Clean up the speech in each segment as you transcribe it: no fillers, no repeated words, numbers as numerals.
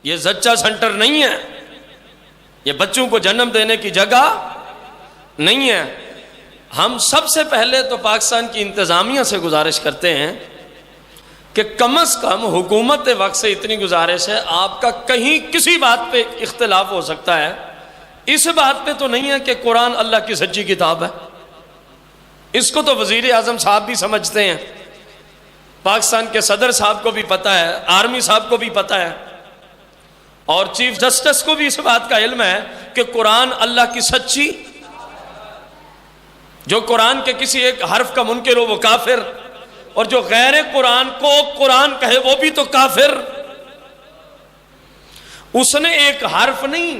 یہ زچہ سینٹر نہیں ہے، یہ بچوں کو جنم دینے کی جگہ نہیں ہے۔ ہم سب سے پہلے تو پاکستان کی انتظامیہ سے گزارش کرتے ہیں کہ کم از کم حکومت وقت سے اتنی گزارش ہے، آپ کا کہیں کسی بات پہ اختلاف ہو سکتا ہے، اس بات پہ تو نہیں ہے کہ قرآن اللہ کی سچی کتاب ہے۔ اس کو تو وزیر اعظم صاحب بھی سمجھتے ہیں، پاکستان کے صدر صاحب کو بھی پتہ ہے، آرمی صاحب کو بھی پتہ ہے، اور چیف جسٹس کو بھی اس بات کا علم ہے کہ قرآن اللہ کی سچی، جو قرآن کے کسی ایک حرف کا منکر ہو وہ کافر، اور جو غیر قرآن کو قرآن کہے وہ بھی تو کافر۔ اس نے ایک حرف نہیں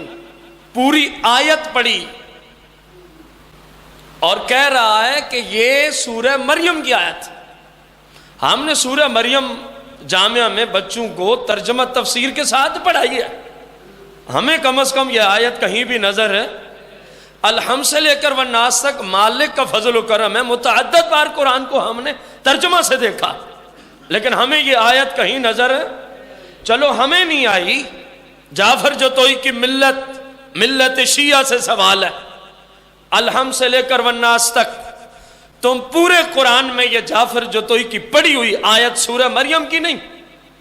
پوری آیت پڑھی اور کہہ رہا ہے کہ یہ سورہ مریم کی آیت۔ ہم نے سورہ مریم جامعہ میں بچوں کو ترجمہ تفسیر کے ساتھ پڑھائی ہے، ہمیں کم از کم یہ آیت کہیں بھی نظر ہے؟ الحمد سے لے کر والناس تک مالک کا فضل و کرم ہے، متعدد بار قرآن کو ہم نے ترجمہ سے دیکھا، لیکن ہمیں یہ آیت کہیں نظر ہے؟ چلو ہمیں نہیں آئی، جعفر جتوئی کی ملت شیعہ سے سوال ہے، الحمد سے لے کر والناس تک تم پورے قرآن میں یہ جعفر جتوئی کی پڑھی ہوئی آیت سورہ مریم کی نہیں،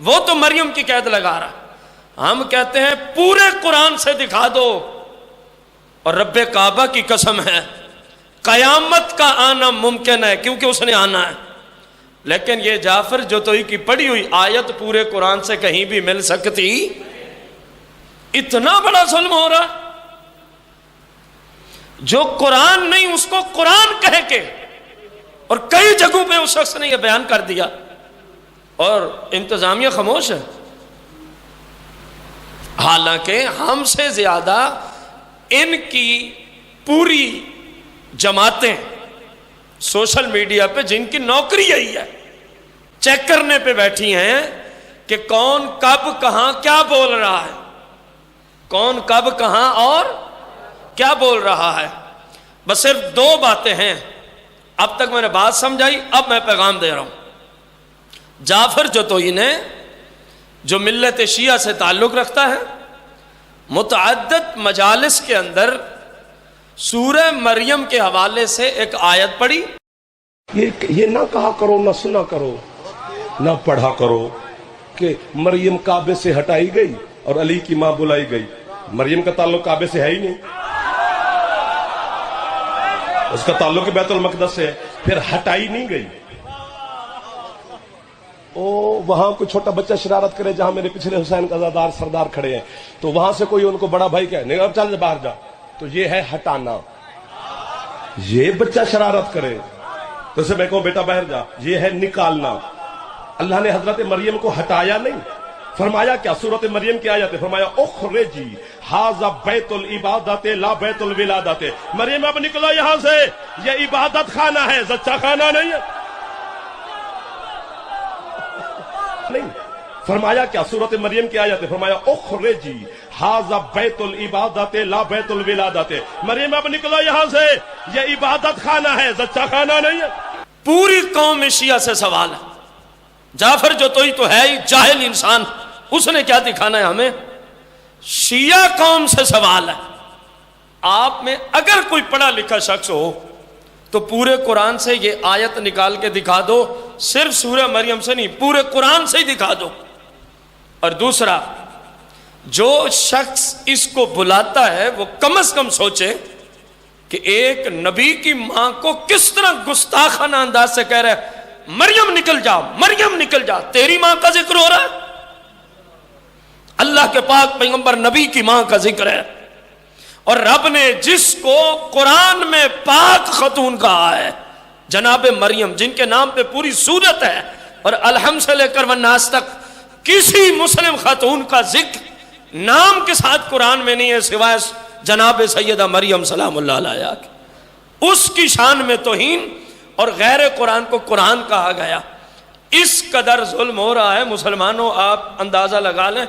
وہ تو مریم کی قید لگا رہا، ہم کہتے ہیں پورے قرآن سے دکھا دو، اور رب کعبہ کی قسم ہے قیامت کا آنا ممکن ہے کیونکہ اس نے آنا ہے، لیکن یہ جعفر جتوئی کی پڑھی ہوئی آیت پورے قرآن سے کہیں بھی مل سکتی؟ اتنا بڑا ظلم ہو رہا، جو قرآن نہیں اس کو قرآن کہہ کے، اور کئی جگہوں پہ اس شخص نے یہ بیان کر دیا، اور انتظامیہ خاموش ہے، حالانکہ ہم سے زیادہ ان کی پوری جماعتیں سوشل میڈیا پہ جن کی نوکری یہی ہے چیک کرنے پہ بیٹھی ہیں کہ کون کب کہاں کیا بول رہا ہے، کون کب کہاں اور کیا بول رہا ہے۔ بس صرف دو باتیں ہیں، اب تک میں نے بات سمجھائی، اب میں پیغام دے رہا ہوں۔ جعفر جتوئی نے جو ملت شیعہ سے تعلق رکھتا ہے، متعدد مجالس کے اندر سورہ مریم کے حوالے سے ایک آیت پڑھی، یہ نہ کہا کرو، نہ سنا کرو، نہ پڑھا کرو کہ مریم کعبے سے ہٹائی گئی اور علی کی ماں بلائی گئی۔ مریم کا تعلق کعبے سے ہے ہی نہیں، اس کا تعلق بیت المقدس سے ہے، پھر ہٹائی نہیں گئی۔ وہاں کوئی چھوٹا بچہ شرارت کرے جہاں میرے پچھلے حسین قضادار سردار کھڑے ہیں، تو وہاں سے کوئی ان کو بڑا بھائی کہے نہیں اب چل باہر جا، تو یہ ہے ہٹانا۔ یہ بچہ شرارت کرے تو اسے میں کہوں بیٹا باہر جا، یہ ہے نکالنا۔ اللہ نے حضرت مریم کو ہٹایا نہیں، فرمایا کیا؟ سورۃ مریم کی آیت ہے، فرمایا اخرجی ھذا بیت العبادت لا بیت الولادت۔ مریم اب نکلو یہاں سے، یہ عبادت خانہ ہے، زچہ خانہ نہیں ہے۔ نہیں، فرمایا کیا؟ سورۃ مریم کی آیت ہے، فرمایا اخرجی ھذا بیت العبادت لا بیت الولادت۔ مریم اب نکلو یہاں سے، یہ عبادت خانہ ہے، زچہ خانہ نہیں ہے۔ پوری قوم شیعہ سے سوال ہے، جعفر جتوئی تو ہے ہی جاہل انسان، اس نے کیا دکھانا ہے ہمیں؟ شیعہ قوم سے سوال ہے، آپ میں اگر کوئی پڑھا لکھا شخص ہو تو پورے قرآن سے یہ آیت نکال کے دکھا دو، صرف سورہ مریم سے نہیں، پورے قرآن سے ہی دکھا دو۔ اور دوسرا، جو شخص اس کو بلاتا ہے وہ کم از کم سوچے کہ ایک نبی کی ماں کو کس طرح گستاخانہ انداز سے کہہ رہا ہے مریم نکل جا، مریم نکل جا، تیری ماں کا ذکر ہو رہا ہے، اللہ کے پاک پیغمبر نبی کی ماں کا ذکر ہے، اور رب نے جس کو قرآن میں پاک خاتون کہا ہے جناب مریم، جن کے نام پہ پوری سورت ہے، اور الحمد سے لے کر والناس تک کسی مسلم خاتون کا ذکر نام کے ساتھ قرآن میں نہیں ہے سوائے جناب سیدہ مریم سلام اللہ علیہا کی، اس کی شان میں توہین، اور غیر قرآن کو قرآن کہا گیا۔ اس قدر ظلم ہو رہا ہے مسلمانوں، آپ اندازہ لگا لیں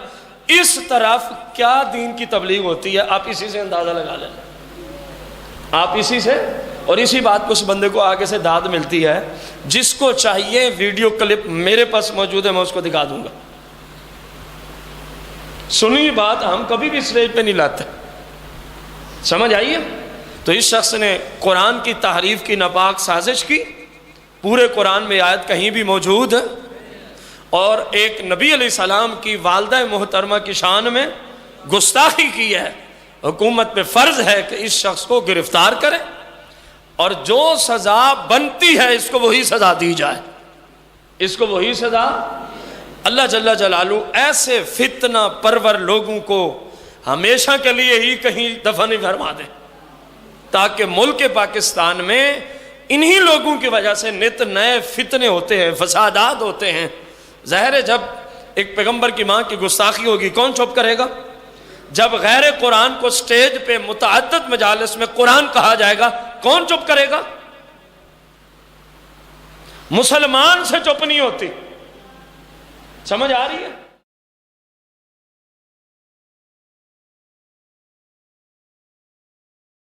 اس طرف کیا دین کی تبلیغ ہوتی ہے، آپ اسی سے اندازہ لگا لیں، آپ اسی سے، اور اسی بات کو اس بندے کو آگے سے داد ملتی ہے، جس کو چاہیے ویڈیو کلپ میرے پاس موجود ہے، میں اس کو دکھا دوں گا۔ سنی بات ہم کبھی بھی اسٹیج پہ نہیں لاتے. سمجھ آئیے؟ تو اس شخص نے قرآن کی تحریف کی ناپاک سازش کی. پورے قرآن میں آیت کہیں بھی موجود ہے. اور ایک نبی علیہ السلام کی والدہ محترمہ کی شان میں گستاخی کی ہے. حکومت پہ فرض ہے کہ اس شخص کو گرفتار کرے اور جو سزا بنتی ہے اس کو وہی سزا دی جائے. اس کو وہی سزا. اللہ جل جلالہ ایسے فتنہ پرور لوگوں کو ہمیشہ کے لیے ہی کہیں دفن فرما دے تاکہ ملک پاکستان میں انہی لوگوں کی وجہ سے نت نئے فتنے ہوتے ہیں, فسادات ہوتے ہیں. ظاہر ہے جب ایک پیغمبر کی ماں کی گستاخی ہوگی کون چپ کرے گا؟ جب غیر قرآن کو سٹیج پہ متعدد مجالس میں قرآن کہا جائے گا کون چپ کرے گا؟ مسلمان سے چپ نہیں ہوتی. سمجھ آ رہی ہے؟